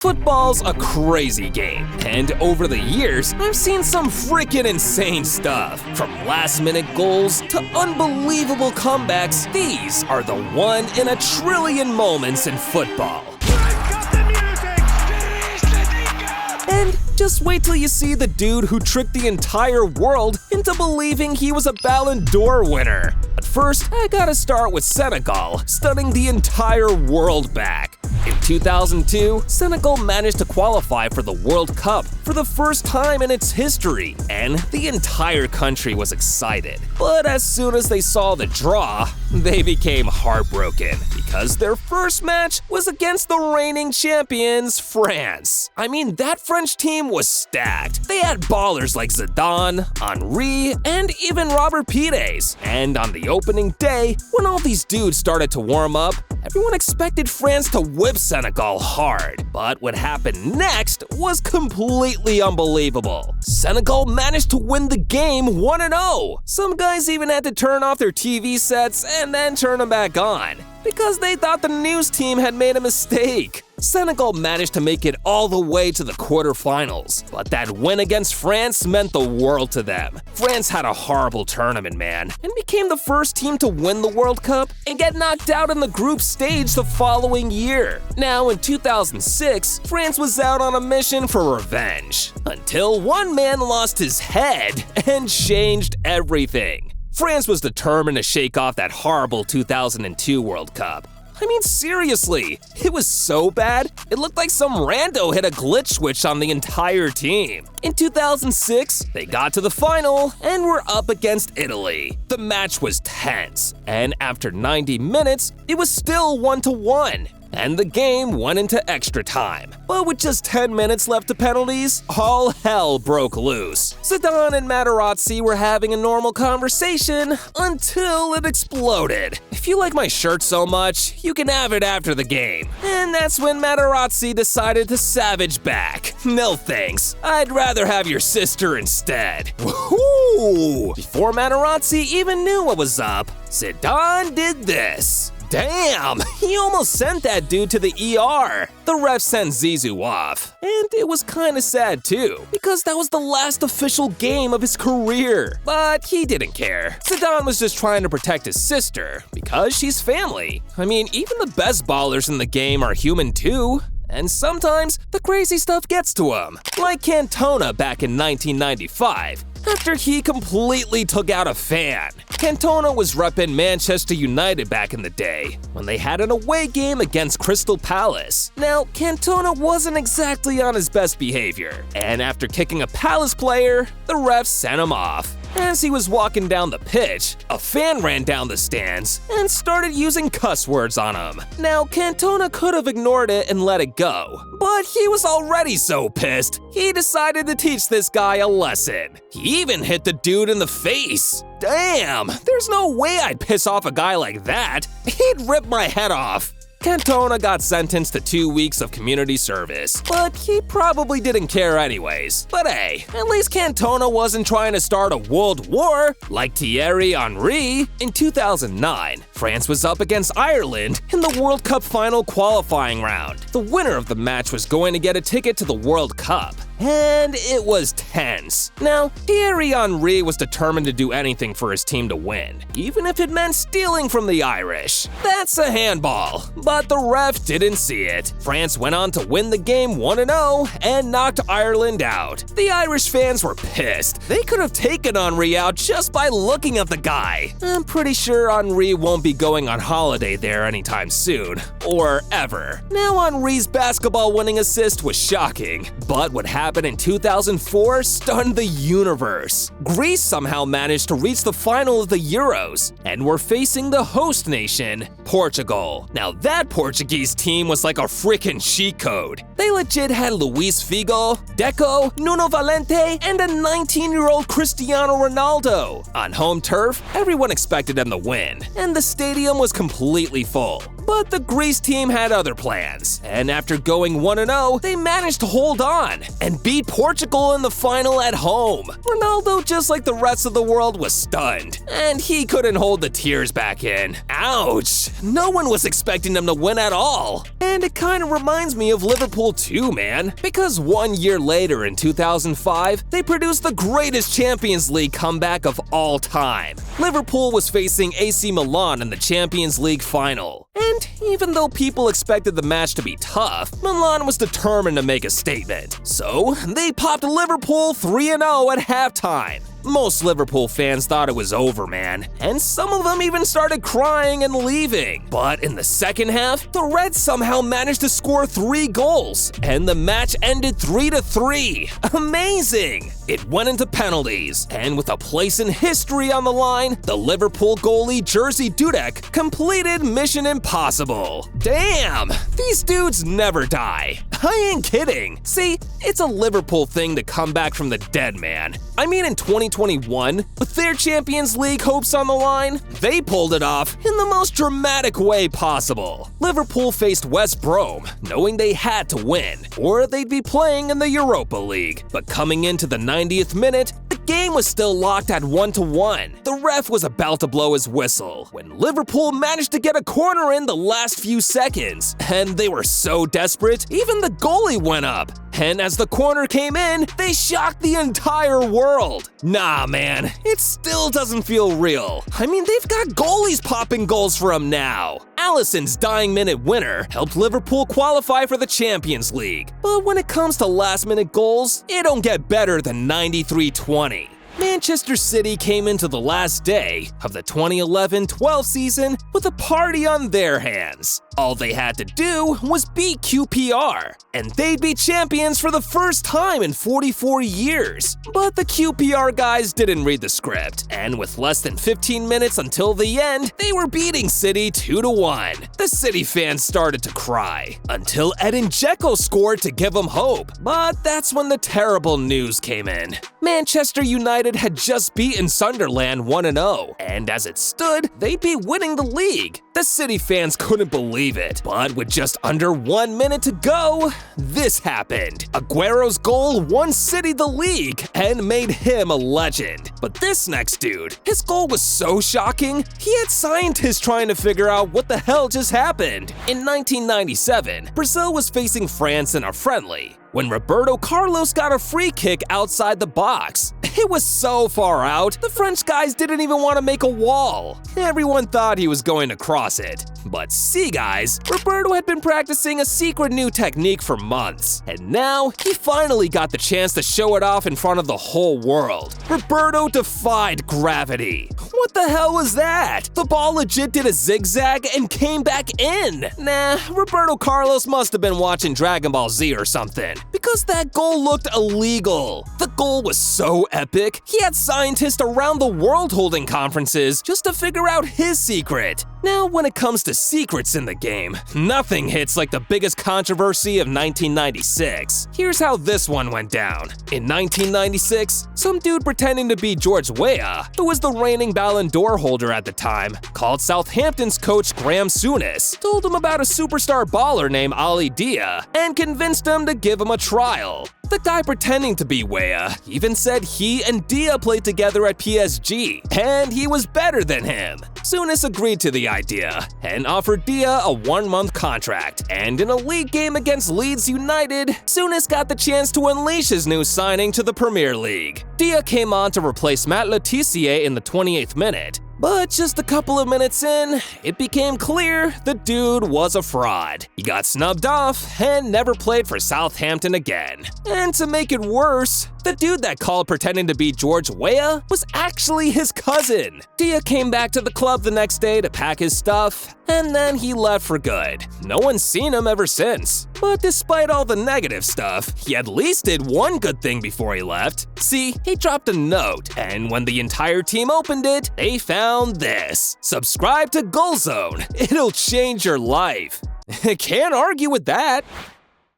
Football's a crazy game, and over the years, I've seen some freaking insane stuff. From last-minute goals to unbelievable comebacks, these are the one in a trillion moments in football. And just wait till you see the dude who tricked the entire world into believing he was a Ballon d'Or winner. But first, I gotta start with Senegal, stunning the entire world back. In 2002, Senegal managed to qualify for the World Cup for the first time in its history, and the entire country was excited. But as soon as they saw the draw, they became heartbroken because their first match was against the reigning champions, France. I mean, that French team was stacked. They had ballers like Zidane, Henry, and even Robert Pires. And on the opening day, when all these dudes started to warm up, everyone expected France to whip Senegal hard. But what happened next was completely unbelievable. Senegal managed to win the game 1-0. Some guys even had to turn off their TV sets and then turn them back on because they thought the news team had made a mistake. Senegal managed to make it all the way to the quarterfinals, but that win against France meant the world to them. France had a horrible tournament, man, and became the first team to win the World Cup and get knocked out in the group stage the following year. Now, in 2006, France was out on a mission for revenge, until one man lost his head and changed everything. France was determined to shake off that horrible 2002 World Cup. I mean, seriously, it was so bad, it looked like some rando hit a glitch switch on the entire team. In 2006, they got to the final and were up against Italy. The match was tense, and after 90 minutes, it was still 1-1. And the game went into extra time. But with just 10 minutes left to penalties, all hell broke loose. Zidane and Materazzi were having a normal conversation until it exploded. If you like my shirt so much, you can have it after the game. And that's when Materazzi decided to savage back. No thanks, I'd rather have your sister instead. Woohoo! Before Materazzi even knew what was up, Zidane did this. Damn, he almost sent that dude to the ER. The ref sent Zizou off. And it was kinda sad too, because that was the last official game of his career. But he didn't care. Zidane was just trying to protect his sister, because she's family. I mean, even the best ballers in the game are human too. And sometimes, the crazy stuff gets to him. Like Cantona back in 1995. After he completely took out a fan. Cantona was repping Manchester United back in the day, when they had an away game against Crystal Palace. Now, Cantona wasn't exactly on his best behavior, and after kicking a Palace player, the ref sent him off. As he was walking down the pitch, a fan ran down the stands and started using cuss words on him. Now, Cantona could have ignored it and let it go, but he was already so pissed, he decided to teach this guy a lesson. He even hit the dude in the face. Damn, there's no way I'd piss off a guy like that. He'd rip my head off. Cantona got sentenced to 2 weeks of community service, but he probably didn't care anyways. But hey, at least Cantona wasn't trying to start a world war like Thierry Henry. In 2009, France was up against Ireland in the World Cup final qualifying round. The winner of the match was going to get a ticket to the World Cup. And it was tense. Now, Thierry Henry was determined to do anything for his team to win, even if it meant stealing from the Irish. That's a handball, but the ref didn't see it. France went on to win the game 1-0 and knocked Ireland out. The Irish fans were pissed. They could have taken Henry out just by looking at the guy. I'm pretty sure Henry won't be going on holiday there anytime soon, or ever. Now, Henry's basketball-winning assist was shocking, but what happened in 2004 stunned the universe. Greece somehow managed to reach the final of the Euros, and were facing the host nation, Portugal. Now that Portuguese team was like a freaking cheat code. They legit had Luis Figo, Deco, Nuno Valente, and a 19-year-old Cristiano Ronaldo. On home turf, everyone expected them to win, and the stadium was completely full. But the Greece team had other plans, and after going 1-0, they managed to hold on and beat Portugal in the final at home. Ronaldo, just like the rest of the world, was stunned, and he couldn't hold the tears back in. Ouch! No one was expecting them to win at all. And it kind of reminds me of Liverpool too, man, because 1 year later in 2005, they produced the greatest Champions League comeback of all time. Liverpool was facing AC Milan in the Champions League final. And even though people expected the match to be tough, Milan was determined to make a statement. So they popped Liverpool 3-0 at halftime. Most Liverpool fans thought it was over, man, and some of them even started crying and leaving. But in the second half, the Reds somehow managed to score 3 goals, and the match ended 3-3. Amazing! It went into penalties, and with a place in history on the line, the Liverpool goalie Jerzy Dudek completed Mission Impossible. Damn! These dudes never die. I ain't kidding. See, it's a Liverpool thing to come back from the dead, man. I mean, in 2021, with their Champions League hopes on the line, they pulled it off in the most dramatic way possible. Liverpool faced West Brom, knowing they had to win, or they'd be playing in the Europa League. But coming into the 90th minute, the game was still locked at 1-1. The ref was about to blow his whistle when Liverpool managed to get a corner in the last few seconds, and they were so desperate, even the goalie went up. And as the corner came in, they shocked the entire world. Nah, man, it still doesn't feel real. I mean, they've got goalies popping goals for them now. Alisson's dying minute winner helped Liverpool qualify for the Champions League. But when it comes to last-minute goals, it don't get better than 93-20. Manchester City came into the last day of the 2011-12 season with a party on their hands. All they had to do was beat QPR, and they'd be champions for the first time in 44 years. But the QPR guys didn't read the script, and with less than 15 minutes until the end, they were beating City 2-1. The City fans started to cry, until Edin Dzeko scored to give them hope. But that's when the terrible news came in. Manchester United had just beaten Sunderland 1-0, and as it stood, they'd be winning the league. The City fans couldn't believe it, but with just under 1 minute to go, this happened. Aguero's goal won City the league and made him a legend. But this next dude, his goal was so shocking, he had scientists trying to figure out what the hell just happened. In 1997, Brazil was facing France in a friendly, when Roberto Carlos got a free kick outside the box. It was so far out, the French guys didn't even want to make a wall. Everyone thought he was going to cross it. But see guys, Roberto had been practicing a secret new technique for months, and now he finally got the chance to show it off in front of the whole world. Roberto defied gravity. What the hell was that? The ball legit did a zigzag and came back in. Nah, Roberto Carlos must have been watching Dragon Ball Z or something, because that goal looked illegal. The goal was so epic, he had scientists around the world holding conferences just to figure out his secret. Now, when it comes to secrets in the game, nothing hits like the biggest controversy of 1996. Here's how this one went down. In 1996, some dude pretending to be George Weah, who was the reigning Ballon d'Or holder at the time, called Southampton's coach Graham Souness, told him about a superstar baller named Ali Dia, and convinced him to give him a trial. The guy pretending to be Weah even said he and Dia played together at PSG, and he was better than him. Souness agreed to the idea and offered Dia a 1-month contract, and in a league game against Leeds United, Souness got the chance to unleash his new signing to the Premier League. Dia came on to replace Matt Letizia in the 28th minute. But just a couple of minutes in, it became clear the dude was a fraud. He got snubbed off and never played for Southampton again. And to make it worse, the dude that called pretending to be George Weah was actually his cousin. Dia came back to the club the next day to pack his stuff, and then he left for good. No one's seen him ever since. But despite all the negative stuff, he at least did one good thing before he left. See, he dropped a note, and when the entire team opened it, they found this. Subscribe to Goal Zone. It'll change your life. Can't argue with that.